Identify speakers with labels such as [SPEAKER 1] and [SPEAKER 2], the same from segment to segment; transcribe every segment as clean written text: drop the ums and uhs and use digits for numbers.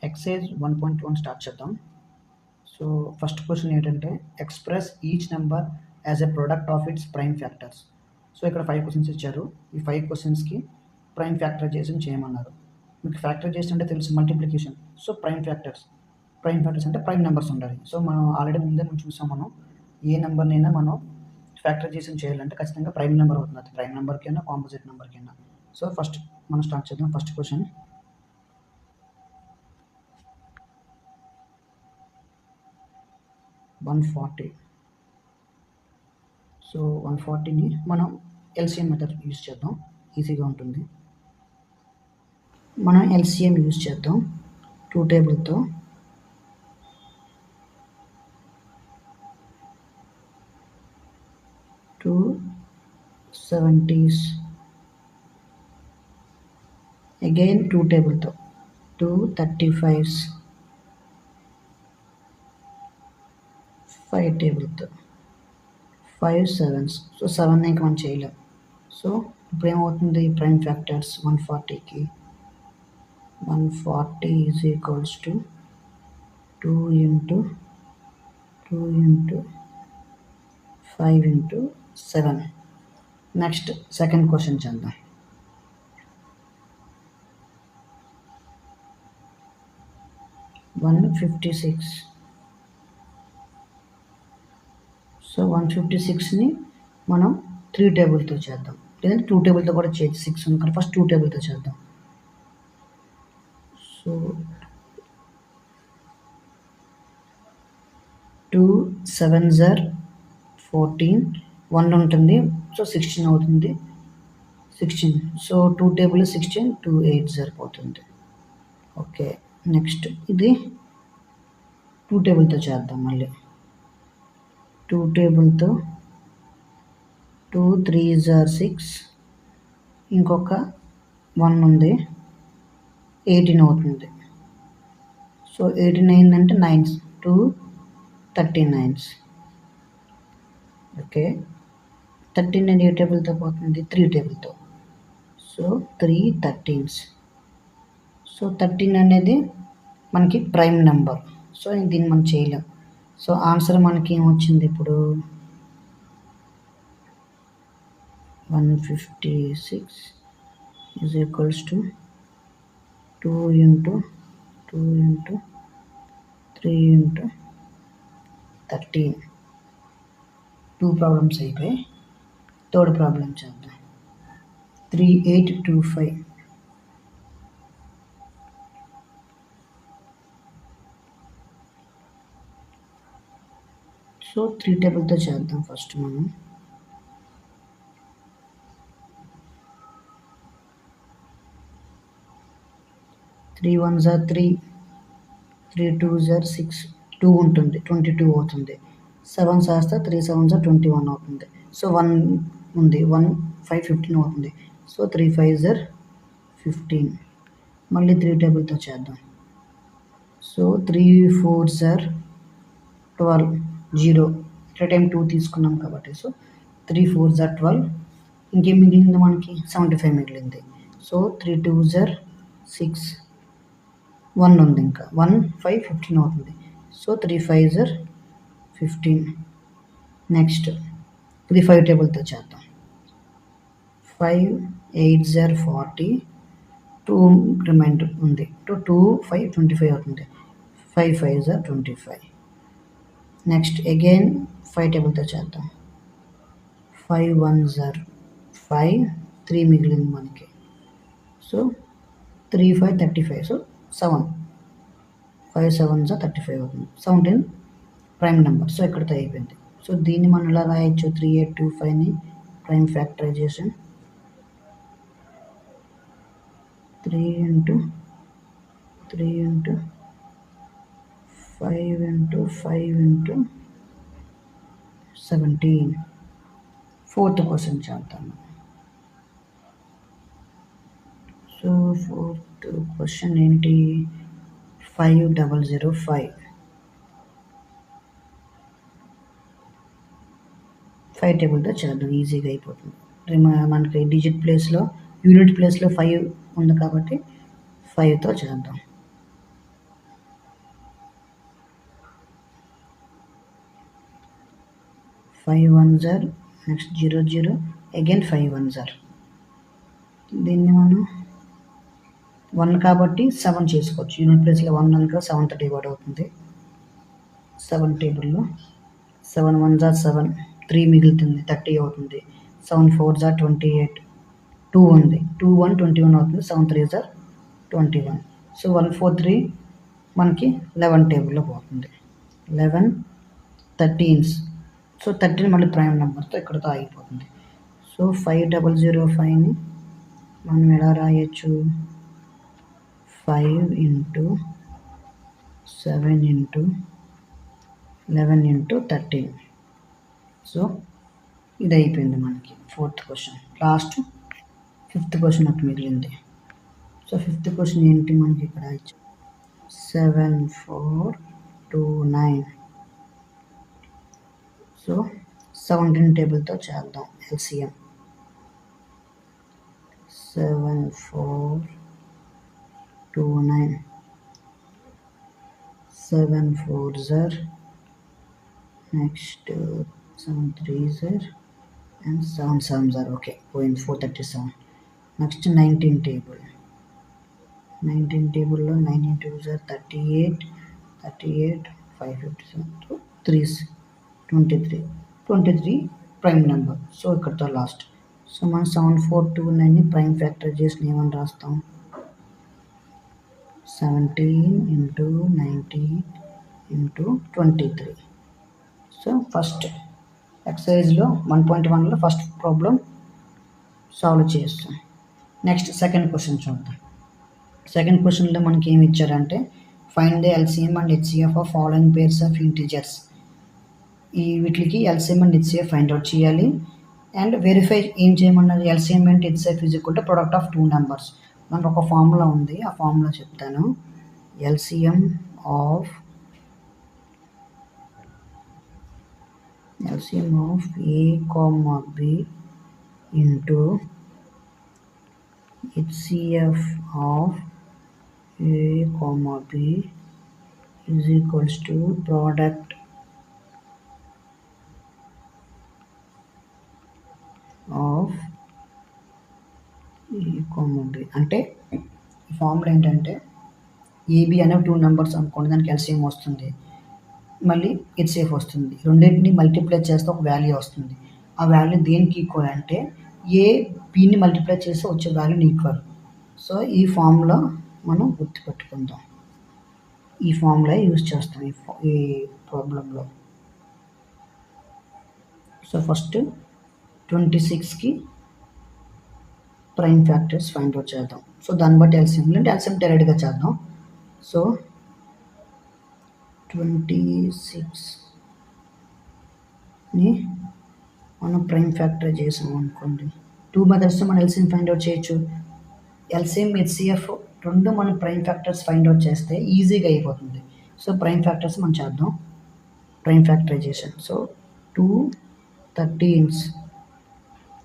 [SPEAKER 1] Excise 1.1 start చేద్దాం. So first question ఏంటంటే express each number as a product of it's prime factors. So ఇక్కడ 5 questions ఇచ్చారు. ఈ 5 క్వశ్చన్స్కి ప్రైమ్ ఫ్యాక్టరైజేషన్ చేయమన్నారు. మీకు ఫ్యాక్టరైజేషన్ అంటే తెలుసు, మల్టిప్లికేషన్. సో ప్రైమ్ ఫ్యాక్టర్స్ అంటే ప్రైమ్ నెంబర్స్ ఉండాలి. సో మనం ఆల్రెడీ ముందే చూసాం, మనం ఏ నెంబర్నైనా మనం ఫ్యాక్టరైజేషన్ చేయాలంటే ఖచ్చితంగా ప్రైమ్ నెంబర్ అవుతుంది. అది ప్రైమ్ నెంబర్కైనా కాంపోజిట్ నెంబర్కైనా. సో ఫస్ట్ మనం స్టార్ట్ చేద్దాం. First question 140. సో 140ని మనం ఎల్సిఎం మెథడ్ యూజ్ చేద్దాం, ఈజీగా ఉంటుంది. మనం ఎల్సిఎం యూజ్ చేద్దాం 2 టేబుల్తో. టూ 70s అగైన్ 2 టేబుల్తో, 2 35s 5 టేబుల్తో, 5 7s. సో 7 ఇంకా మనం చేయలేం. సో ఇప్పుడు ఏమవుతుంది, ప్రైమ్ ఫ్యాక్టర్స్ 140కి 140 is equals to 2 into 2 into 5 into 7. Next second question చేద్దాం. $156. సో 156ని మనం 3 టేబుల్తో చేద్దాం, లేదంటే 2 టేబుల్తో కూడా చేయొచ్చు. 6 ఉంది కానీ ఫస్ట్ 2 టేబుల్తో చేద్దాం. సో 2 7s are 14, 1 ఉంటుంది. సో 16 అవుతుంది. 16. సో 2 టేబుల్ 16, 2 8 సరిపోతుంది. ఓకే, నెక్స్ట్ ఇది 2 టేబుల్తో చేద్దాం. మళ్ళీ 2 టేబుల్తో 2 3s are 6, ఇంకొక 1 ఉంది, 18 అవుతుంది. సో 18 అయిందంటే 9s, 2 39s. ఓకే, 13 ఏ టేబుల్తో పోతుంది, 3 టేబుల్తో. So 3 13s. సో 13 అనేది మనకి ప్రైమ్ నెంబర్. సో దీన్ని మనం చేయలేం. సో ఆన్సర్ మనకి ఏమొచ్చింది ఇప్పుడు, 156 is equals to 2 into 2 into 3 into 13. 2 problems అయిపోయి థర్డ్ ప్రాబ్లం చేద్దాం. 3825. సో 3 టేబుల్తో చేద్దాం. ఫస్ట్ మనం 3 1s are 3, 3 2s are 6, 2 ఉంటుంది, 22 అవుతుంది. 7 చేస్తే 3 7s are 21 అవుతుంది. సో 1 ఉంది, 1 5 15 అవుతుంది. So 3 5s are 15. మళ్ళీ 3 టేబుల్తో చేద్దాం. So 3 4s are 12, 0. At time 2 తీసుకున్నాం కాబట్టి. So 3 4s are 12. ఇంకేం మిగిలింది మనకి, 75 మిగిలింది. సో 3 2s are 6, 1 ఉంది, ఇంకా 1 5 15 అవుతుంది. So 3 5s are 15. నెక్స్ట్ ఇది 5 టేబుల్తో చేద్దాం. 5 8s are 40, 2 రిమైండర్ ఉంది. 2 5 25 అవుతుంది. 5 5s are 25. నెక్స్ట్ అగైన్ 5 టేబుల్తో చేద్దాం. 5 1s are 5, 3 మిగిలింది మనకి. సో 3 5 35. సో 7, 5 7s are 35 అవుతుంది. 17 ప్రైమ్ నెంబర్. సో ఇక్కడితో అయిపోయింది. సో దీన్ని మనం ఎలా రాయొచ్చు, 3825ని prime factorization 3 into 3 into 5 into 5 into 17. Fourth question చేద్దాము. సో ఫోర్త్ క్వశ్చన్ ఏంటి, 5005. 5 టేబుల్తో చేద్దాం, ఈజీగా అయిపోతుంది. మనకి డిజిట్ ప్లేస్లో, యూనిట్ ప్లేస్లో 5 ఉంది కాబట్టి 5తో చేద్దాం. 5 1s are, next 0 0, again 5 1s are. దీన్ని మనం 1 కాబట్టి 7 చేసుకోవచ్చు. యూనిట్ ప్లేస్లో 1 అనుకో 7తో డివైడ్ అవుతుంది. 7 టేబుల్లో 7 1s are 7, 3 మిగులుతుంది, 30 అవుతుంది. 7 4s are 28, 2 ఉంది, 2 1 21 అవుతుంది. 7 3s are 21. సో 1 4 3 మనకి 11 టేబుల్లో పోతుంది. 11 13s. సో 13 మళ్ళీ ప్రైమ్ నెంబర్తో ఇక్కడతో ఆగిపోతుంది. సో 5005ని మనం ఎలా రాయొచ్చు? 5 into 7 into 11 into 13. సో ఇది అయిపోయింది మనకి 4th question. Last 5th question ఒకటి మిగిలింది. సో 5th క్వశ్చన్ ఏంటి మనకి ఇక్కడ 7 4 2 9. సో 17 టేబుల్తో చేద్దాం LCM. 7 4 2 9. 7 4s are, next 7 3s are and 7 7s are. Okay, పోయింది 437. Next 19 table. 19 టేబుల్లో 19 2s are 38, 38 557 3s 23 prime number. So ఇక్కడతో లాస్ట్. సో మనం 7 4 2 9ని ప్రైమ్ ఫ్యాక్టర్ చేసి ఏమని రాస్తాం? 17 into 19 into 23. సో ఫస్ట్ ఎక్సర్సైజ్లో 1.1లో ఫస్ట్ ప్రాబ్లం సాల్వ్ చేస్తాం. నెక్స్ట్ సెకండ్ క్వశ్చన్ చూద్దాం. సెకండ్ క్వశ్చన్లో మనకి ఏమి ఇచ్చారంటే find the LCM and HCF of following pairs of integers. ఈ వీటికి LCM and HCF find out చేయాలి అండ్ వెరిఫై ఏం చేయమన్నది? LCM and HCF is equal to product of 2 numbers. మనకు ఒక ఫార్ములా ఉంది, ఆ ఫార్ములా చెప్తాను. LCM of A, B into HCF of A, B is equals to product of A, B. అంటే ఈ ఫార్ములా ఏంటంటే ఏబి అనే 2 నెంబర్స్ అనుకోండి, దానికి ఎల్సిఎం వస్తుంది, మళ్ళీ హెచ్సిఎఫ్ వస్తుంది. రెండింటిని మల్టిప్లై చేస్తే ఒక వాల్యూ వస్తుంది. ఆ వాల్యూ దేనికి ఈక్వల్ అంటే ఏ బిని మల్టిప్లై చేస్తే వచ్చే వాల్యూని ఈక్వల్. సో ఈ ఫార్ములా మనం గుర్తుపెట్టుకుందాం. ఈ ఫార్ములా యూజ్ చేస్తాం ఈ ప్రాబ్లంలో. సో ఫస్ట్ 26కి ప్రైమ్ ఫ్యాక్టర్స్ ఫైండ్ అవుట్ చేద్దాం. సో దాన్ని బట్టి ఎల్సిఎం డైరెక్ట్గా చేద్దాం. సో 26ని మనం ప్రైమ్ ఫ్యాక్టర్ చేసాం అనుకోండి. 2 మెథడ్స్తో మనం ఎల్సిఎం ఫైండ్ అవుట్ చేయొచ్చు. ఎల్సిఎం హెచ్సిఎఫ్ రెండు మనం ప్రైమ్ ఫ్యాక్టర్స్ ఫైండ్ అవుట్ చేస్తే ఈజీగా అయిపోతుంది. సో ప్రైమ్ ఫ్యాక్టర్స్ మనం చేద్దాం, prime factorization. So 2 13s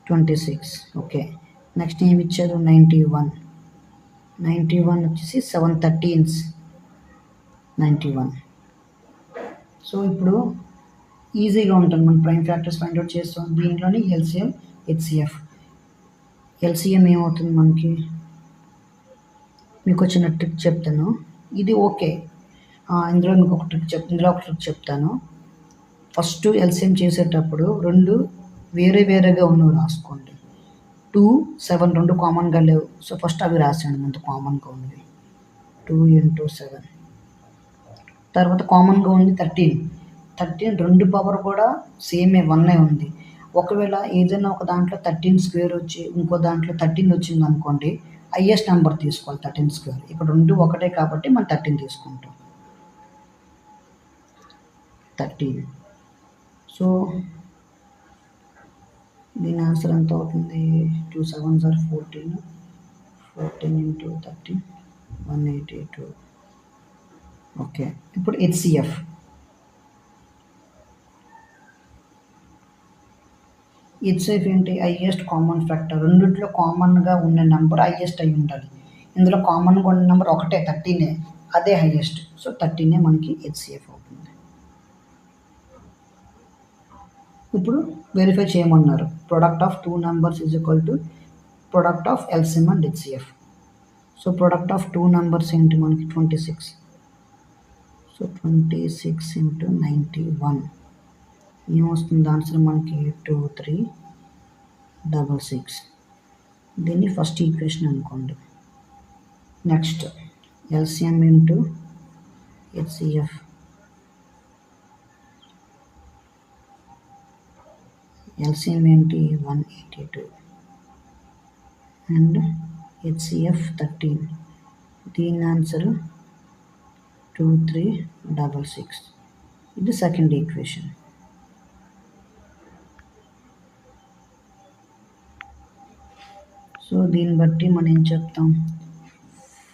[SPEAKER 1] 26. Okay, next ఏమి ఇచ్చారు? 91 వచ్చేసి 7 13s 91. సో ఇప్పుడు ఈజీగా ఉంటుంది, మనం ప్రైమ్ ఫ్యాక్టర్స్ ఫైండ్ అవుట్ చేస్తాం. దీంట్లోని ఎల్సిఎం హెచ్సిఎఫ్. ఎల్సిఎం ఏమవుతుంది మనకి? మీకు వచ్చిన ట్రిక్ చెప్తాను. ఇది ఓకే, ఇందులో మీకు ఒక ట్రిక్ చెప్తాను. ఫస్ట్ ఎల్సిఎం చేసేటప్పుడు రెండు వేరేగా ఉన్నవి రాసుకోండి. 2 7 రెండు కామన్గా లేవు. సో ఫస్ట్ అవి రాసాను, ముందు కామన్గా ఉన్నవి 2 into 7. తర్వాత కామన్గా ఉంది 13 రెండు పవర్ కూడా సేమే 1 ఉంది. ఒకవేళ ఏదైనా ఒక దాంట్లో 13 స్క్వేర్ వచ్చి ఇంకో దాంట్లో 13 వచ్చింది అనుకోండి, హైయెస్ట్ నెంబర్ తీసుకోవాలి 13 స్క్వేర్. ఇక్కడ రెండు ఒకటే కాబట్టి మనం 13 తీసుకుంటాం. 13. సో దీని ఆన్సర్ ఎంత అవుతుంది? 2 7s are 14 into 13 182. ఓకే, ఇప్పుడు హెచ్సిఎఫ్. హెచ్సిఎఫ్ ఏంటి? Highest common factor. రెండిట్లో కామన్గా ఉన్న నెంబర్ హైయెస్ట్ అయి ఉండాలి. ఇందులో కామన్గా ఉన్న నెంబర్ ఒకటే 13, అదే హైయెస్ట్. సో 13 మనకి హెచ్సిఎఫ్ అవుతుంది. ఇప్పుడు వెరిఫై చేయమన్నారు. Product of 2 numbers is equal to product of LCM and HCF. So product of 2 numbers ఏంటి మనకి 26. సో 26 ఇంటూ 91 ఏమొస్తుంది ఆన్సర్ మనకి 2366. దీన్ని ఫస్ట్ ఈక్వేషన్ అనుకోండి. Next LCM into HCF. LCM ఏంటి 182 అండ్ హెచ్సిఎఫ్ 13. దీని ఆన్సర్ 2366. ఇది సెకండ్ ఈక్వేషన్. సో దీన్ని బట్టి మనం ఏం చెప్తాం,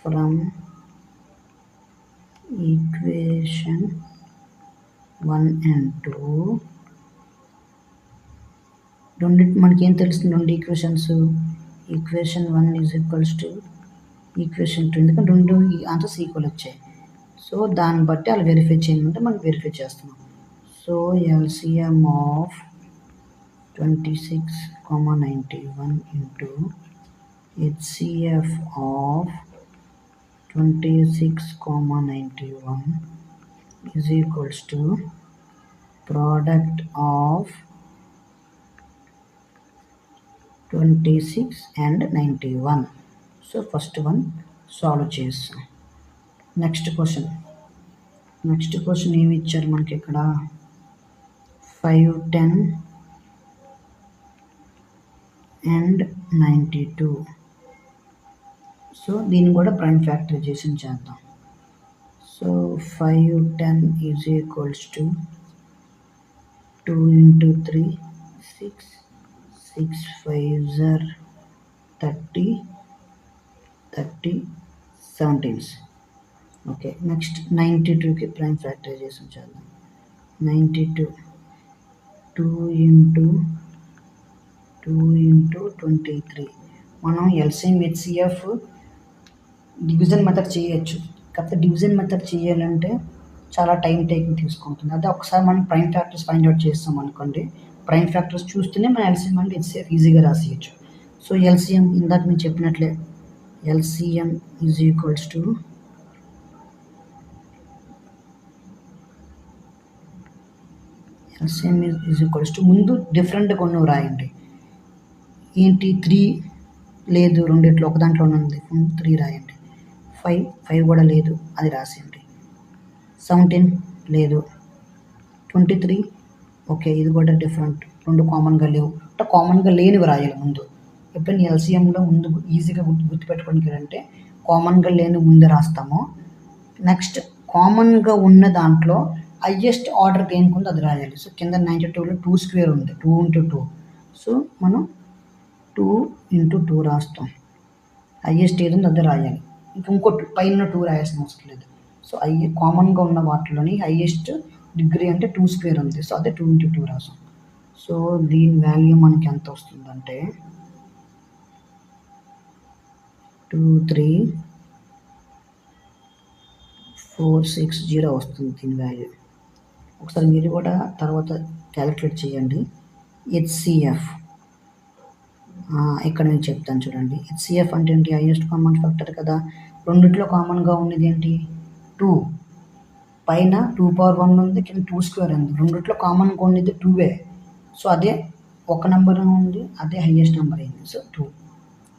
[SPEAKER 1] ఫ్రమ్ ఈక్వేషన్ 1 and 2 రెండింటి మనకి ఏం తెలుస్తుంది, రెండు equations. Equation 1 is equals to equation 2, ఎందుకంటే రెండు ఆన్సర్స్ ఈక్వల్ వచ్చాయి. సో దాన్ని బట్టి వాళ్ళు వెరిఫై చేయమంటే మనం వెరిఫై చేస్తున్నాం. So LCM of 26,91 into HCF of 26,91 is equals to product of 26 and 91. So first one solve చేస్తాం. నెక్స్ట్ క్వశ్చన్ ఏమి ఇచ్చారు మనకి ఇక్కడ 5, 10 and 92. సో దీన్ని కూడా ప్రైమ్ ఫ్యాక్టరైజేషన్ చేద్దాం. So 5, 10 is equals to 2 into 3 6, 6 5s are 30, 17. Okay, next 92కి prime factorization చేద్దాం. 92 2 into 23. మనం ఎల్సిఎం హెచ్సిఎఫ్ డివిజన్ మెథడ్ చేయొచ్చు, కాకపోతే డివిజన్ మెథడ్ చేయాలంటే చాలా టైం టేకింగ్ తీసుకుంటుంది. అదే ఒకసారి మనం ప్రైమ్ ఫ్యాక్టర్స్ ఫైండ్ అవుట్ చేస్తాం అనుకోండి, ప్రైమ్ ఫ్యాక్టర్స్ చూస్తేనే మనం ఎల్సిఎం అండ్ హెచ్సిఎఫ్ ఈజీగా రాసేయచ్చు. సో ఎల్సిఎం ఇందాక నేను చెప్పినట్లే ఎల్సిఎం ఈజ్ ఈక్వల్స్ టు ముందు డిఫరెంట్గా ఉన్నవి రాయండి. ఏంటి 3 లేదు, రెండిట్లో ఒక దాంట్లో ఉంది 3 రాయండి. 5 కూడా లేదు, అది రాసేయండి. 17 లేదు. 23 ఓకే, ఇది కూడా డిఫరెంట్, రెండు కామన్గా లేవు. అంటే కామన్గా లేనివి రాయాలి ముందు. ఎప్పుడైనా ఎల్సిఎంలో ముందు ఈజీగా గుర్తుపెట్టుకోవడానికి అంటే కామన్గా లేని ముందు రాస్తాము. నెక్స్ట్ కామన్గా ఉన్న దాంట్లో హైయెస్ట్ ఆర్డర్ దేనికి ఉందో అది రాయాలి. సో కింద 92లో 2 స్క్వేర్ ఉంది, 2 into 2. సో మనం 2 into 2 రాస్తాం. హైయెస్ట్ ఏది ఉందో అది రాయాలి. ఇంకోటి పైన 2 రాయాల్సిన అవసరం లేదు. సో కామన్గా ఉన్న వాటిలోని హైయెస్ట్ డిగ్రీ అంటే 2 స్క్వేర్ ఉంది. సో అదే 2 into 2 రాసాం. సో దీని వాల్యూ మనకి ఎంత వస్తుందంటే 23460 వస్తుంది దీని వాల్యూ. ఒకసారి మీరు కూడా తర్వాత క్యాలిక్యులేట్ చేయండి. హెచ్సిఎఫ్ ఇక్కడ నేను చెప్తాను చూడండి. హెచ్సిఎఫ్ అంటే ఏంటి, హైయెస్ట్ కామన్ ఫ్యాక్టర్ కదా. రెండిట్లో కామన్గా ఉన్నది ఏంటి 2, పైన 2^1 ఉంది, కింద 2 స్క్వేర్ ఉంది. రెండిట్లో కామన్గా ఉన్నది 2. సో అదే ఒక నెంబర్ ఉంది, అదే హైయెస్ట్ నెంబర్ అయింది. So 2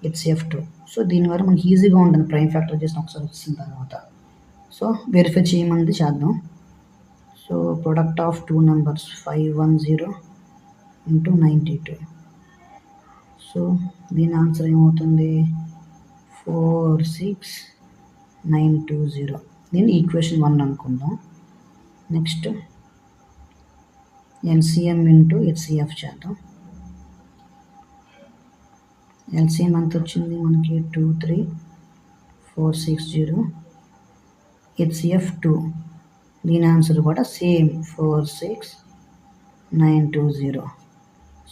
[SPEAKER 1] HCF 2. సో దీనివల్ల మనకి ఈజీగా ఉంటుంది ప్రైమ్ ఫ్యాక్టర్ చేసిన ఒకసారి వచ్చిన తర్వాత. సో వెరిఫై చేయమంది చేద్దాం. So product of 2 numbers 510 into 92. So దీని ఆన్సర్ ఏమవుతుంది 46920. దీన్ని ఈక్వేషన్ 1 అనుకుందాం. నెక్స్ట్ ఎల్సిఎం ఇంటూ హెచ్సిఎఫ్ చేద్దాం. ఎల్సిఎం ఎంత వచ్చింది మనకి 23460, హెచ్సిఎఫ్ 2. దీని ఆన్సర్ కూడా సేమ్ 46920.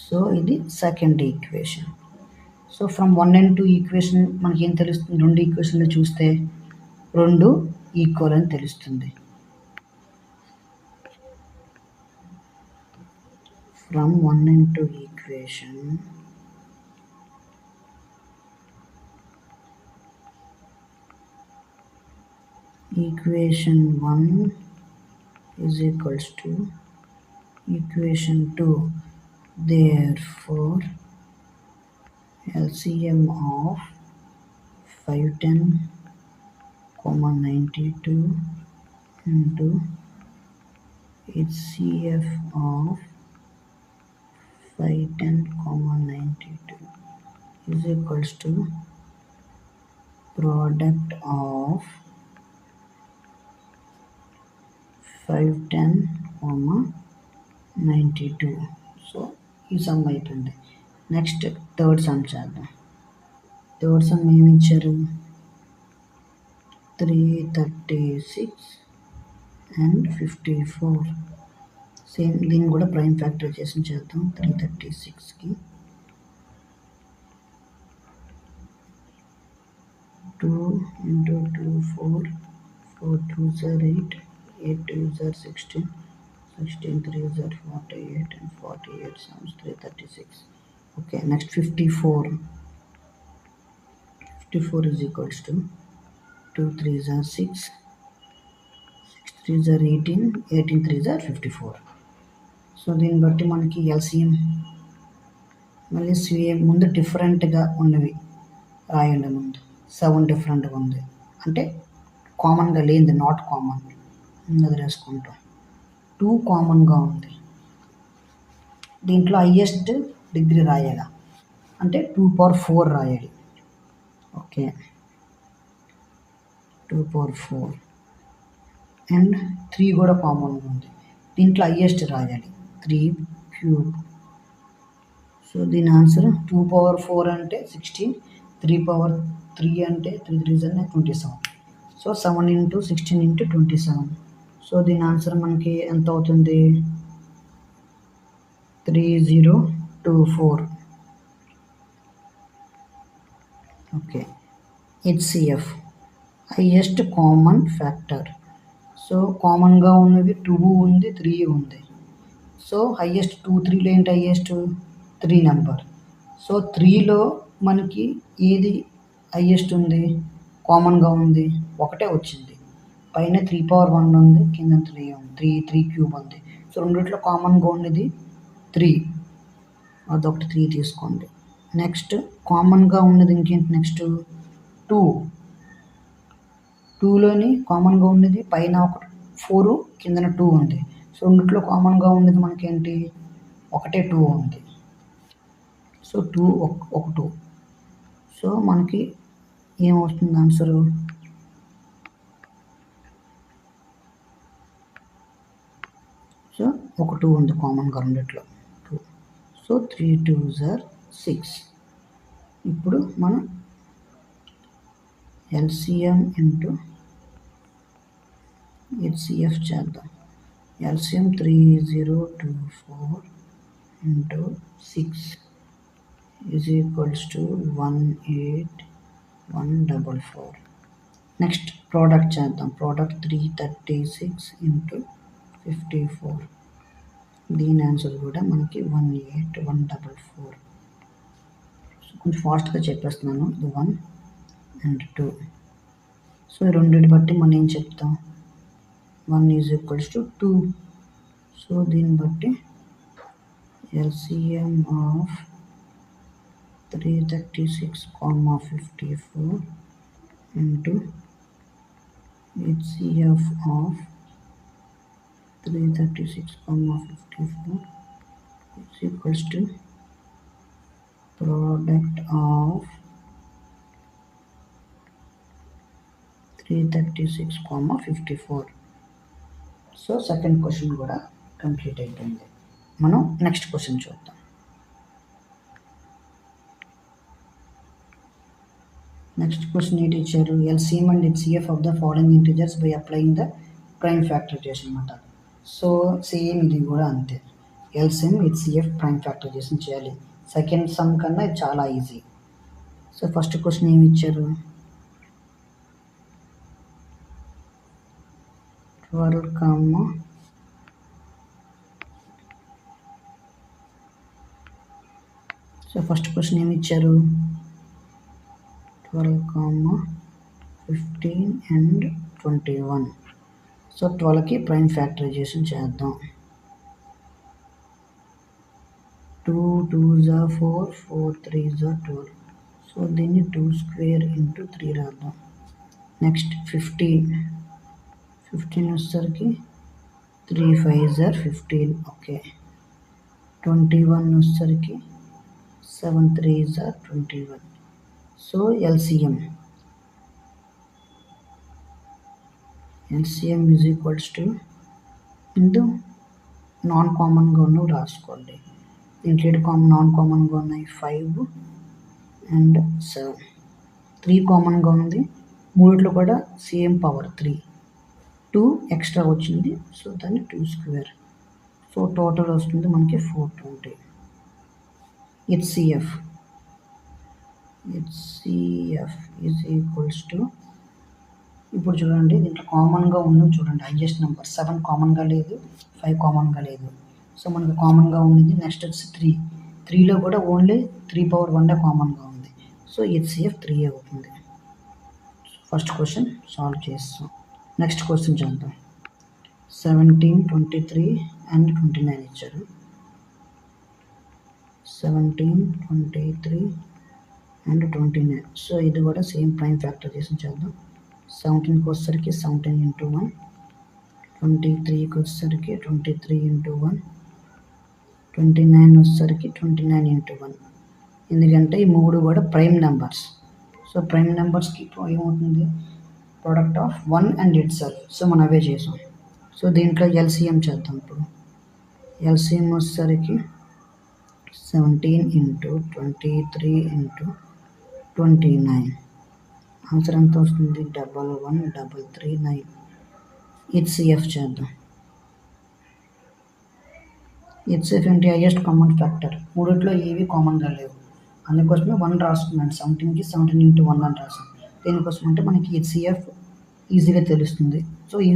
[SPEAKER 1] సో ఇది second equation. So from 1 and 2 equation మనకి ఏం తెలుస్తుంది, రెండు ఈక్వేషన్లు చూస్తే రెండు ఈక్వల్ అని తెలుస్తుంది. from 1 into equation equation 1 is equals to equation 2. Therefore LCM of 510, 92 into HCF of 510, 92 is equals to product of 510, 92. So ఈ సమ్ అయిపోయింది. నెక్స్ట్ థర్డ్ సమ్ చేద్దాం. థర్డ్ సమ్ ఏమి ఇచ్చారు? 336 అండ్ 54. సేమ్ దీన్ని కూడా ప్రైమ్ ఫ్యాక్టరైజేషన్ చేద్దాం. 336కి 2 into 2 4, 4 2s are 8, 8 2s are 16, 16 3s are 48 and 48 sums 336. Okay, next 54. 54 is equals to 2 3s are 6, 6 3s are 18, 18 3s are 54. So దీన్ని బట్టి మనకి ఎల్సిఎం మళ్ళీ సేమ్ ముందు డిఫరెంట్గా ఉన్నవి రాయండి. ముందు 7 డిఫరెంట్గా ఉంది అంటే కామన్గా లేనిది, నాట్ కామన్ అది రాసుకుంటాం. 2 కామన్గా ఉంది. దీంట్లో హైయెస్ట్ డిగ్రీ రాయాలి అంటే 2/4 రాయాలి. ఓకే, 2/4 అండ్ 3 కూడా కామన్గా ఉంది. దీంట్లో హైయెస్ట్ రాయాలి 3³ సో దీని ఆన్సర్ 2/4 అంటే 16, 3/3 అంటే 3 3s అంటే 27. So 7 into 16 into 27. సో దీని ఆన్సర్ మనకి ఎంత అవుతుంది? 3024. Okay, HCF highest common factor. So కామన్గా ఉన్నవి 2 ఉంది, 3 ఉంది. సో హైయెస్ట్ 2 3లో ఏంటి హైయెస్ట్? 3 నెంబర్. సో 3లో మనకి ఏది హైయెస్ట్ ఉంది? కామన్గా ఉంది, ఒకటే వచ్చింది. పైన 3/1 ఉంది, కింద 3 ఉంది, 3³ ఉంది. సో రెండిట్లో కామన్గా ఉన్నది 3, అదొకటి 3 తీసుకోండి. నెక్స్ట్ కామన్గా ఉన్నది ఇంకేంటి? నెక్స్ట్ 2, 2లోని కామన్గా ఉన్నది పైన 4, కిందన 2 ఉంది. సో రెండిట్లో కామన్గా ఉన్నది మనకేంటి? ఒకటే 2 ఉంది. సో 2 ఒక 2. సో మనకి ఏమవుతుంది ఆన్సరు? సో ఒక 2 ఉంది కామన్గా రెండిట్లో 2. So 3 2s are 6. ఇప్పుడు మనం ఎల్సిఎం ఇంటూ హెచ్సిఎఫ్ చేద్దాం. LCM 3024 into 6 is equals to 18144. Next product చేద్దాం. Product 336 into 54. దీని ఆన్సర్ కూడా మనకి 18144. కొంచెం ఫాస్ట్గా చెప్పేస్తున్నాను. ఇది 1 and 2. సో ఈ రెండింటి బట్టి మనం ఏం చెప్తాం? 1 is equals to 2. సో దీన్ని బట్టి LCM of 336, 54 into HCF of 336, 54 is equals to product of 336, 54. So second question కూడా కంప్లీట్ అయిపోయింది. మనం నెక్స్ట్ క్వశ్చన్ చూద్దాం. నెక్స్ట్ క్వశ్చన్ ఏంటి ఇచ్చారు? LCM and HCF of the following integers by applying the prime factorization అన్నమాట. So same ఇది కూడా అంతే. ఎల్సిఎం హెచ్సిఎఫ్ ప్రైమ్ ఫ్యాక్టరైజేషన్ చేయాలి. సెకండ్ సమ్ కన్నా ఇది చాలా ఈజీ. సో ఫస్ట్ క్వశ్చన్ ఏమి ఇచ్చారు? 12, సో ఫస్ట్ క్వశ్చన్ ఏమి ఇచ్చారు, 12, 15 అండ్ 21. సో 12కి ప్రైమ్ ఫ్యాక్టరైజేషన్ చేద్దాం. 2 2s are 4, 4 3s are 12. So దీన్ని 2 square into 3 రాద్దాం. నెక్స్ట్ 15 వచ్చేసరికి 3 5s are 15. ఓకే. 21 వచ్చేసరికి 7 3s are 21. So LCM is equals to into non కామన్గా ఉన్నవి రాసుకోండి. దీంట్లో నాన్ కామన్గా ఉన్నాయి 5 అండ్ 7. 3 కామన్గా ఉంది, మూడిట్లో కూడా సేమ్ పవర్ 3. 2 ఎక్స్ట్రా వచ్చింది, సో దాన్ని 2 square. సో టోటల్ వస్తుంది మనకి 420. HCF ఈజ్ ఈక్వల్స్ టు, ఇప్పుడు చూడండి దీంట్లో కామన్గా ఉన్నది చూడండి, హైయెస్ట్ నెంబర్ 7 కామన్గా లేదు, 5 కామన్గా లేదు. సో మనకు కామన్గా ఉన్నది నెక్స్ట్ వచ్చి 3. 3లో కూడా ఓన్లీ 3 power 1 కామన్గా ఉంది. సో HCF 3 అవుతుంది. ఫస్ట్ క్వశ్చన్ సాల్వ్ చేస్తాం. నెక్స్ట్ క్వశ్చన్ చేద్దాం. 17, 23 అండ్ 29 ఇచ్చారు. 17, 23 అండ్ 29. సో ఇది కూడా సేమ్ ప్రైమ్ ఫ్యాక్టరైజేషన్ చేద్దాం. 17కి వచ్చేసరికి 17 into 1, 23కి వచ్చేసరికి 23 into 1, 29 వచ్చేసరికి 29 into 1. ఎందుకంటే ఈ మూడు కూడా ప్రైమ్ నెంబర్స్. సో ప్రైమ్ నెంబర్స్కి ఏమవుతుంది, product of 1 and itself. So మనం అవే చేసాం. సో దీంట్లో LCM చేద్దాం. ఇప్పుడు LCM వచ్చేసరికి 17 into 23 into 29. ఆన్సర్ ఎంత వస్తుంది, 11,139. HCF చేద్దాం. HCF ఏంటి, హైయెస్ట్ కామన్ ఫ్యాక్టర్. మూడిట్లో ఏవి కామన్గా లేవు, అందుకోసమే 1 రాసుకున్నాను. 17కి 17 into 1 అని రాసాను. దేనికోసం అంటే మనకి HCF ఈజీగా తెలుస్తుంది. సో ఈ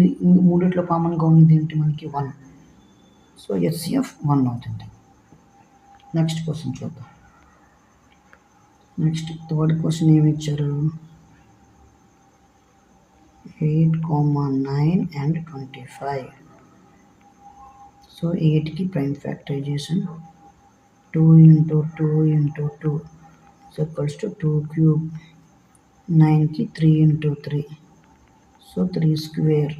[SPEAKER 1] మూడిట్లో కామన్గా ఉన్నది ఏంటి మనకి 1. సో HCF 1 అవుతుంది. నెక్స్ట్ క్వశ్చన్ చూద్దాం. నెక్స్ట్ థర్డ్ క్వశ్చన్ ఏమి ఇచ్చారు, 8, 9 and 25. సో 8కి prime factorization 2 into 2 into 2 is equals to 2 cube. 9కి 3 into 3, సో 3 square.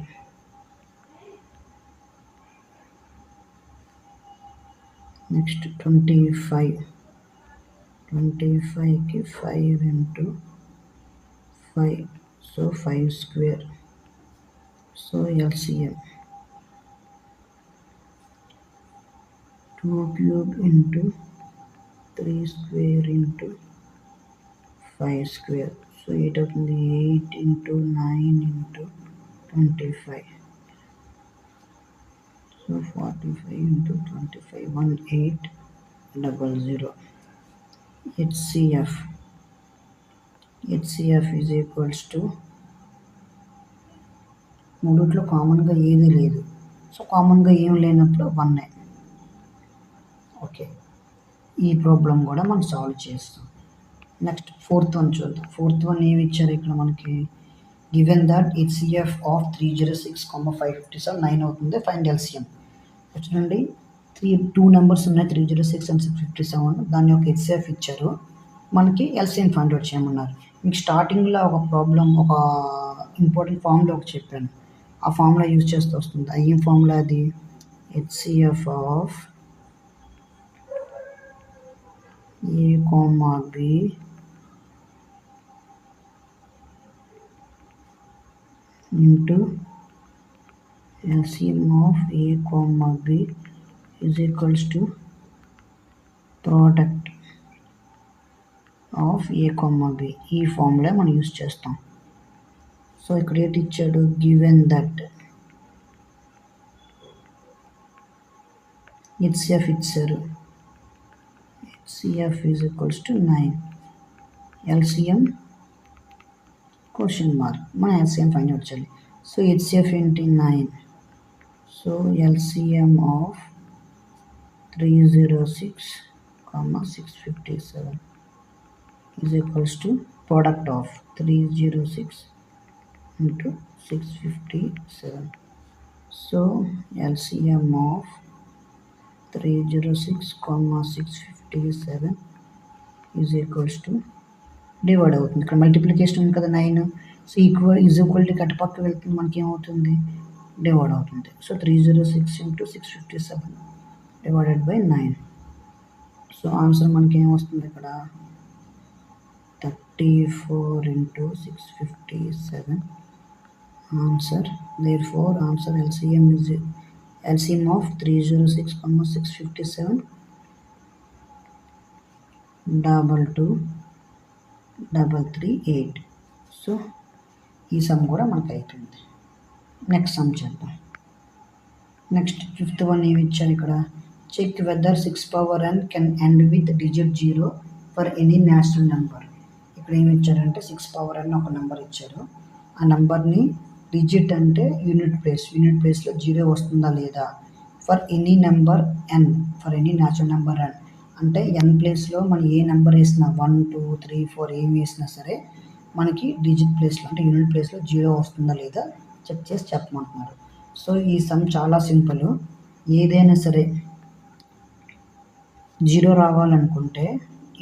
[SPEAKER 1] నెక్స్ట్ 25కి 5 into 5, so 5 square. So LCM 2 cube into 3 square into 5 square. So 8 అవుతుంది. 8 into 9 into 25. So 45 into 25, 1800. HCF is equals to, మూడిట్లో కామన్గా ఏది లేదు, so కామన్గా ఏం లేనప్పుడు 1. ఓకే, ఈ ప్రాబ్లం కూడా మనం సాల్వ్ చేస్తాం. నెక్స్ట్ ఫోర్త్ వన్ చూద్దాం. ఫోర్త్ వన్ ఏమి ఇచ్చారు ఇక్కడ మనకి, గివెన్ దట్ HCF ఆఫ్ 306, 557 9 అవుతుంది, ఫైండ్ LCM. చూడండి 2 నెంబర్స్ ఉన్నాయి, 306 and 657. దాని యొక్క HCF ఇచ్చారు, మనకి LCM ఫైండ్ అవుట్ చేయమన్నారు. మీకు స్టార్టింగ్లో ఒక ప్రాబ్లం, ఒక ఇంపార్టెంట్ ఫార్ములా ఒకటి చెప్పాను, ఆ ఫార్ములా యూజ్ చేస్తూ వస్తుంది. ఏం ఫార్ములా అది, HCF of A, B into LCM of A, B is equals to product of A, B. ఈ ఫార్ములా మనం యూజ్ చేస్తాం. సో ఇక్కడ ఏంటి ఇచ్చాడు, గివెన్ దట్ HCF ఇచ్చారు, HCF is equals to 9. LCM question mark, మన LCM ఫైండ్ అవుట్ చేయాలి. So HCF ఏంటి 9. So LCM of 306 comma 657 is equals to product of 306 into 657. So LCM of 306 comma 657 is equals to divide అవుతుంది. ఇక్కడ multiplication ఉంది కదా 9. So equal to అటుపక్క వెళ్తుంది, మనకి ఏమవుతుంది, డివైడ్ అవుతుంది. So 306 into 657 divided by 9. So answer మనకి ఏమొస్తుంది ఇక్కడ 34 into 657 answer. therefore answer LCM of 306 657 22338. So ఈ సమ్ కూడా మనకు అయిపోయింది. నెక్స్ట్ సమ్ చేద్దాం. నెక్స్ట్ 5th వన్ ఏమి ఇచ్చారు ఇక్కడ, check whether 6 power n can end with digit 0 for any natural number. ఇక్కడ ఏమి ఇచ్చారంటే 6 power n ఒక నెంబర్ ఇచ్చారు. ఆ నెంబర్ని డిజిట్ అంటే యూనిట్ ప్లేస్లో 0 వస్తుందా లేదా, for any number n, for any natural number n అంటే n ప్లేస్లో మనం ఏ నెంబర్ వేసినా 1 2 3 4 ఏమి వేసినా సరే మనకి డిజిట్ ప్లేస్లో అంటే యూనిట్ ప్లేస్లో 0 వస్తుందా లేదా చెక్ చేసి చెప్పమంటున్నారు. సో ఈ సమ్ చాలా సింపుల్. ఏదైనా సరే 0 రావాలనుకుంటే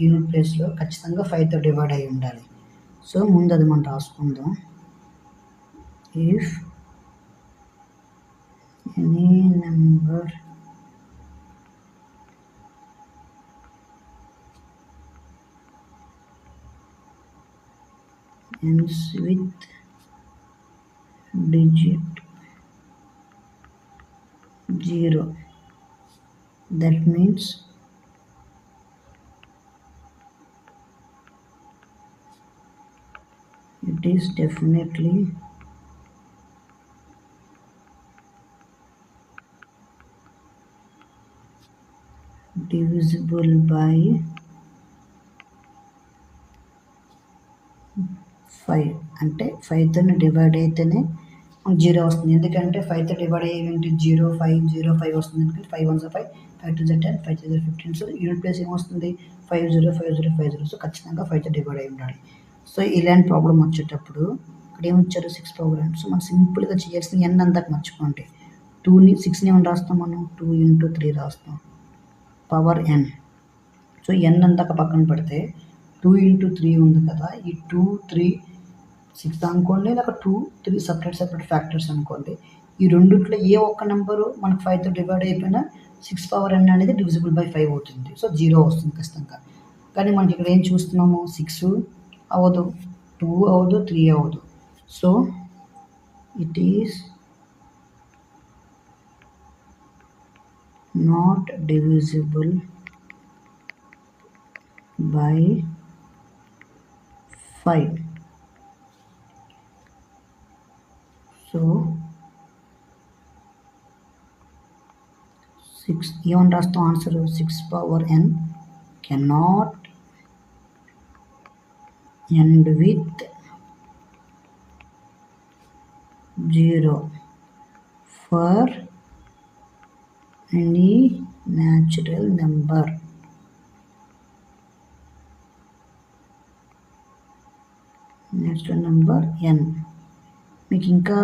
[SPEAKER 1] యూనిట్ ప్లేస్లో ఖచ్చితంగా 5తో డివైడ్ అయి ఉండాలి. సో ముందు అది మనం రాసుకుందాం. If any number ends with digit 0, that means it is definitely divisible by 5. అంటే 5తో డివైడ్ అయితేనే 0 వస్తుంది. ఎందుకంటే 5తో డివైడ్ అయ్యేంటి 0 5 0 5 వస్తుంది. ఎందుకంటే 5 1 5 5 2 10 5 3 15. సో యూనిట్ ప్లేస్ ఏమొస్తుంది 5 0 5 0 5 0. సో ఖచ్చితంగా 5తో డివైడ్ అయి ఉండాలి. సో ఇలాంటి ప్రాబ్లం వచ్చేటప్పుడు ఇక్కడ ఏమిచ్చారు 6 power n. సో మనం సింపుల్గా చేయాల్సిన n అందాక మర్చిపోండి. 6ని ఏమని రాస్తాం మనం 2 ఇంటూ 3 రాస్తాం పవర్ n. సో n అందాక పక్కన పెడితే 2 ఇంటూ 3 ఉంది కదా, ఈ 2 3 6 అనుకోండి, లేక 2 3 సపరేట్ ఫ్యాక్టర్స్ అనుకోండి. ఈ రెండిట్లో ఏ ఒక్క నెంబరు మనకు 5తో డివైడ్ అయిపోయినా 6 power n అనేది డివిజిబుల్ బై 5 అవుతుంది. సో 0 వస్తుంది ఖచ్చితంగా. కానీ మనకి ఇక్కడ ఏం చూస్తున్నాము 6 అవ్వదు, 2 అవ్వదు, 3 అవ్వదు. So it is not divisible by 5. So 6 even రాస్తాం answer 6 power n cannot end with 0 for any natural number. Natural number n. మీకు ఇంకా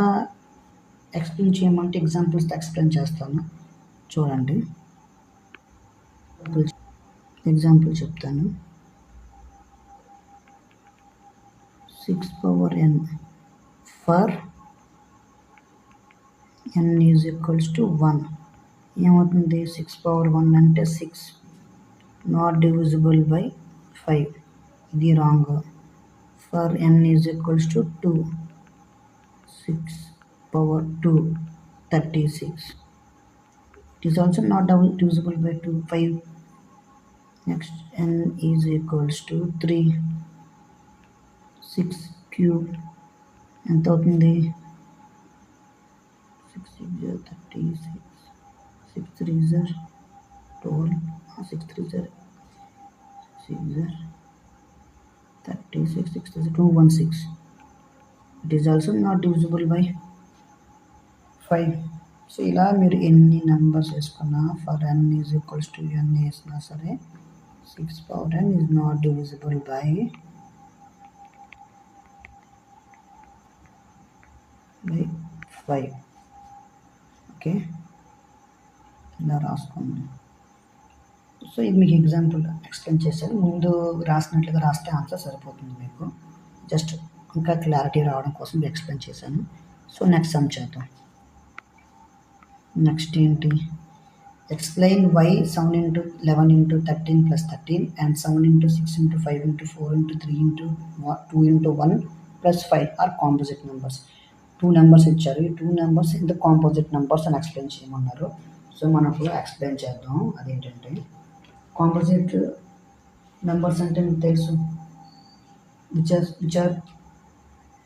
[SPEAKER 1] ఎక్స్ప్లెయిన్ చేయమంటే ఎగ్జాంపుల్స్తో ఎక్స్ప్లెయిన్ చేస్తాను, చూడండి. ఎగ్జాంపుల్ చెప్తాను. 6 power n for n is equals to 1. ఏమవుతుంది 6 power 1 అంటే 6, not divisible by 5, ఇది wrong. For n is equals to 2, 6 power 2 36. It is also not divisible by 2 5. Next n is equals to 3, 6 cube ఎంత అవుతుంది 6 6 36, 6 3 12, 6 3 6 36, 6 216. It is also not divisible by 5. So ఇలా మీరు ఎన్ని numbers వేసుకున్నా for n is equals to n వేసినా సరే 6 power n is not divisible by 5. Okay, ఇలా రాసుకోండి. సో ఇది మీకు ఎగ్జాంపుల్ ఎక్స్ప్లెయిన్ చేశాను. ముందు రాసినట్లుగా రాస్తే ఆన్సర్ సరిపోతుంది మీకు. జస్ట్ ఇంకా క్లారిటీ రావడం కోసం ఎక్స్ప్లెయిన్ చేశాను. సో నెక్స్ట్ సమ్ చేద్దాం. నెక్స్ట్ ఏంటి, explain why 7 into 11 into 13 plus 13 and 7 into 6 into 5 into 4 into 3 into 2 into 1 plus 5 are composite numbers. 2 numbers ఇచ్చారు. ఈ 2 numbers ఇంత కాంపోజిట్ నెంబర్స్ అని ఎక్స్ప్లెయిన్ చేయమన్నారు. సో మనకు ఎక్స్ప్లెయిన్ చేద్దాం. అదేంటంటే కాంపోజిట్ నెంబర్స్ అంటే మీకు తెలుసు, which are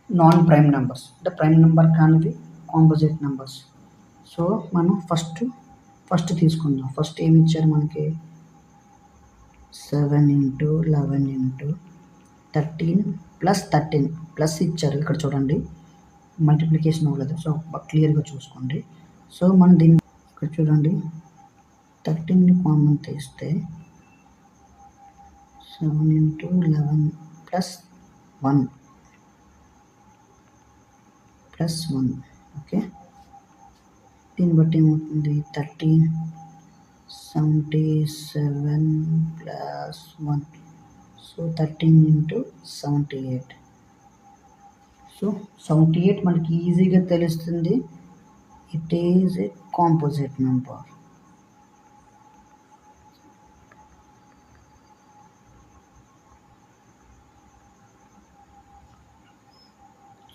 [SPEAKER 1] non prime numbers, అంటే ప్రైమ్ నెంబర్ కానివి కాంపోజిట్ నెంబర్స్. సో మనం ఫస్ట్ తీసుకుందాం. ఫస్ట్ ఏమి ఇచ్చారు మనకి, 7 into 11 into 13 plus 13 ప్లస్ ఇచ్చారు. ఇక్కడ చూడండి మల్టిప్లికేషన్ అవ్వలేదు, సో క్లియర్గా చూసుకోండి. సో మనం దీన్ని ఇక్కడ చూడండి 13ని కామన్ తీస్తే 7 into 11 plus 1 plus 1. ఓకే, దీన్ని బట్టి ఏమవుతుంది, 77 plus 1. So 13 into 78. సో 78 మనకి ఈజీగా తెలుస్తుంది, it is a composite number.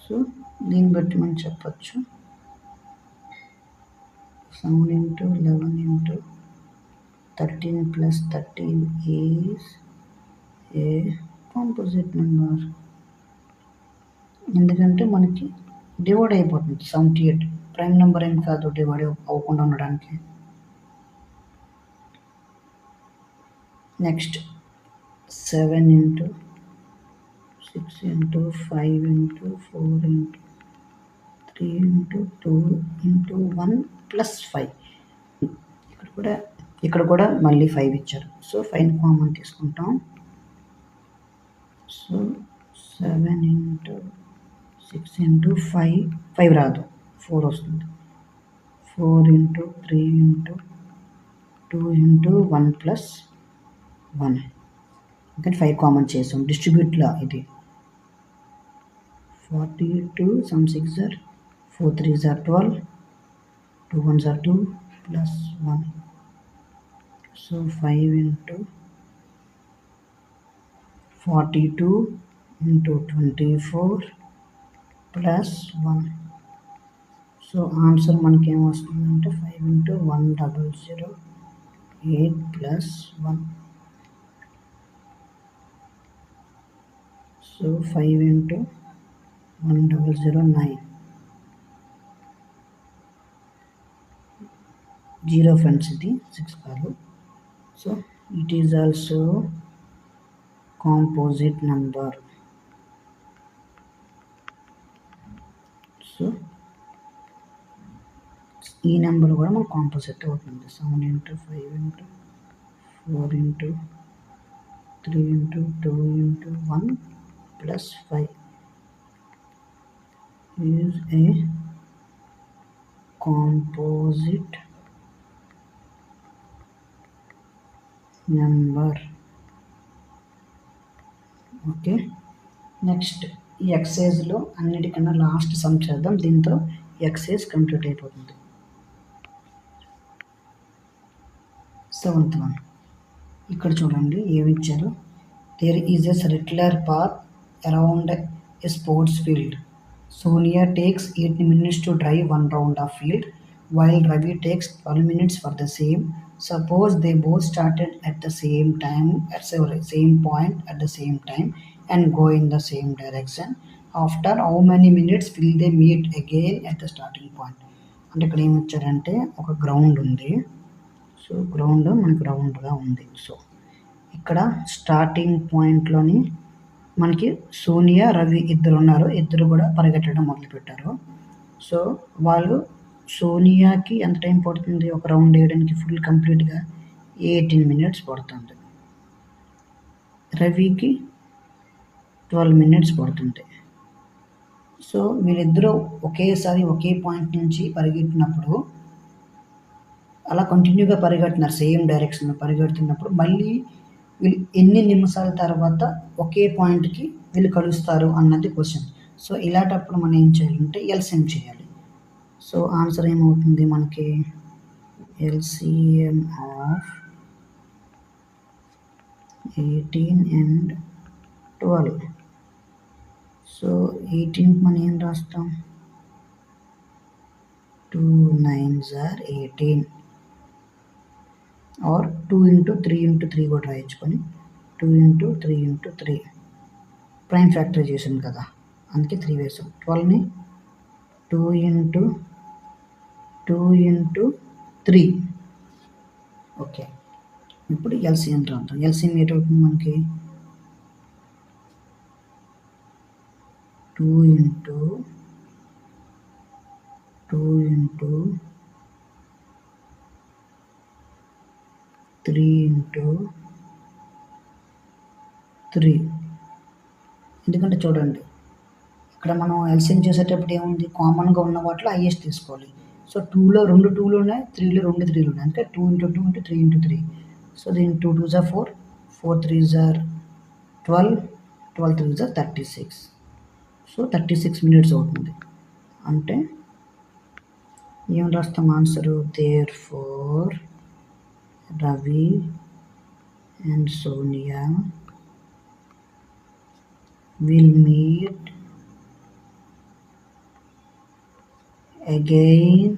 [SPEAKER 1] So దీన్ని బట్టి మనం చెప్పచ్చు 7 into 11 into 13 plus 13 is a composite number. ఎందుకంటే మనకి డివైడ్ అయిపోతుంది. 78 ప్రైమ్ నెంబర్ ఏం కాదు, డివైడ్ అవ్వకుండా ఉండడానికి. Next 7 into 6 into 5 into 4 into 3 into 2 into 1 plus 5. ఇక్కడ కూడా మళ్ళీ 5 ఇచ్చారు. సో 5 కామన్ తీసుకుంటాం. సో 7 into 6 into 5 రాదు, 4 వస్తుంది. 4 into 3 into 2 into 1 plus 1. ఇంకా 5 కామన్ చేసాం. డిస్ట్రిబ్యూట్లో ఇది 42, some 6 are 4 3s are 12, 2 1s are 2 plus 1. So 5 into 42 into 24 plus 1. So answer మనకి ఏమొస్తుందంటే 5 into 1,008 plus 1. So 5 into 1,009. 0 friends, ఇది 6 కాదు. So it is also composite number. So ఈ నెంబర్ కూడా మనకు కాంపోజిట్ అవుతుంది. 7 into 5 into 4 into 3 into 2 into 1 plus 5 is a composite number. Okay, next ఈ ఎక్సైజ్లో అన్నిటికన్నా లాస్ట్ సమ్ చేద్దాం. దీంతో ఎక్సైజ్ కంప్లీట్ అయిపోతుంది. 7th one ఇక్కడ చూడండి ఏమి ఇచ్చారు. There is a circular path around a sports field. Sonia takes 8 minutes to drive one round of field, while Ravi takes 12 minutes for the same. Suppose they both started at the same point at the same time and go in the same direction. After how many minutes will they meet again at the starting point? అంటే ఇక్కడ ఏమి ఇచ్చారంటే ఒక ground ఉంది. So ground మనకు రౌండ్గా ఉంది. So ఇక్కడ స్టార్టింగ్ పాయింట్లోని మనకి సోనియా రవి ఇద్దరు ఉన్నారు. ఇద్దరు కూడా పరిగెట్టడం మొదలుపెట్టారు. సో వాళ్ళు సోనియాకి ఎంత టైం పడుతుంది ఒక రౌండ్ వేయడానికి, ఫుల్ కంప్లీట్గా 18 minutes పడుతుంది. రవికి 12 మినిట్స్ పడుతుంది. సో వీళ్ళిద్దరూ ఒకేసారి ఒకే పాయింట్ నుంచి పరిగెట్టినప్పుడు అలా కంటిన్యూగా పరిగెడుతున్నారు, సేమ్ డైరెక్షన్లో పరిగెడుతున్నప్పుడు మళ్ళీ వీళ్ళు ఎన్ని నిమిషాల తర్వాత ఒకే పాయింట్కి వీళ్ళు కలుస్తారు అన్నది క్వశ్చన్. సో ఇలాంటప్పుడు మనం ఏం చేయాలంటే ఎల్సిఎం చేయాలి. సో ఆన్సర్ ఏమవుతుంది మనకి, ఎల్సిఎం ఆఫ్ 18 and 12. సో 18 మనం ఏం రాస్తాం, 2 9s are 18 are 2 into 3 into 3 కూడా రాయించుకొని 2 into 3 into 3 ప్రైమ్ ఫ్యాక్టరైజేషన్ కదా, అందుకే 3 వేసాం. 12ని 2 into 3. ఓకే, ఇప్పుడు ఎల్సిఎం రాద్దాం. ఎల్సిఎం ఏటవుతుంది మనకి, 2 into 3 into 3. ఎందుకంటే చూడండి ఇక్కడ మనం ఎల్సిఎం చేసేటప్పుడు ఏముంది, కామన్గా ఉన్న వాటిలో హైయెస్ట్ తీసుకోవాలి. సో 2లో 2 2లు ఉన్నాయి, 3లో 2 3లు ఉన్నాయి, అంటే 2 into 2 into 3 into 3. సో దీని 2 2s are 4, 4 3s are 12, 12 3s are 36. So 36 minutes అవుతుంది. అంటే ఏం రాస్తాం answer, there for Ravi and Sonia will meet again,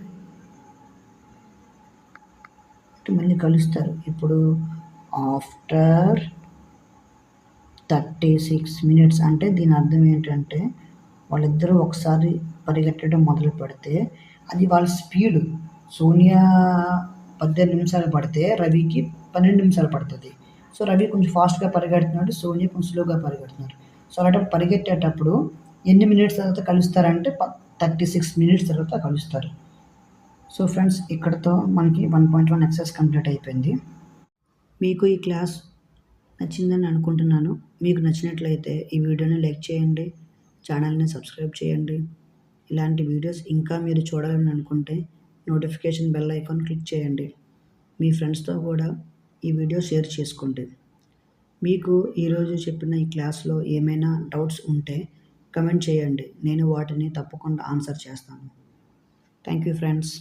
[SPEAKER 1] మళ్ళీ కలుస్తారు ఇప్పుడు ఆఫ్టర్ 36 మినిట్స్. అంటే దీని అర్థం ఏంటంటే వాళ్ళిద్దరూ ఒకసారి పరిగెట్టడం మొదలు పెడితే అది వాళ్ళ స్పీడ్. సోనియా 18 నిమిషాలు పడితే రవికి 12 నిమిషాలు పడుతుంది. సో రవి కొంచెం ఫాస్ట్గా పరిగెడుతున్నాడు, సోనియా కొంచెం స్లోగా పరిగెడుతున్నారు. సో అలాంటి పరిగెట్టేటప్పుడు ఎన్ని మినిట్స్ తర్వాత కలుస్తారంటే 36 మినిట్స్ తర్వాత కలుస్తారు. సో ఫ్రెండ్స్, ఇక్కడతో మనకి 1.1 ఎక్సర్సైజ్ కంప్లీట్ అయిపోయింది. మీకు ఈ క్లాస్ నచ్చిందని అనుకుంటున్నాను. మీకు నచ్చినట్లయితే ఈ వీడియోని లైక్ చేయండి, ఛానల్ని సబ్స్క్రైబ్ చేయండి. ఇలాంటి వీడియోస్ ఇంకా మీరు చూడాలని అనుకుంటే నోటిఫికేషన్ బెల్ ఐకాన్ క్లిక్ చేయండి. మీ ఫ్రెండ్స్తో కూడా ఈ వీడియో షేర్ చేసుకోండి. మీకు ఈరోజు చెప్పిన ఈ క్లాస్లో ఏమైనా డౌట్స్ ఉంటే కమెంట్ చేయండి, నేను వాటిని తప్పకుండా ఆన్సర్ చేస్తాను. Thank you friends.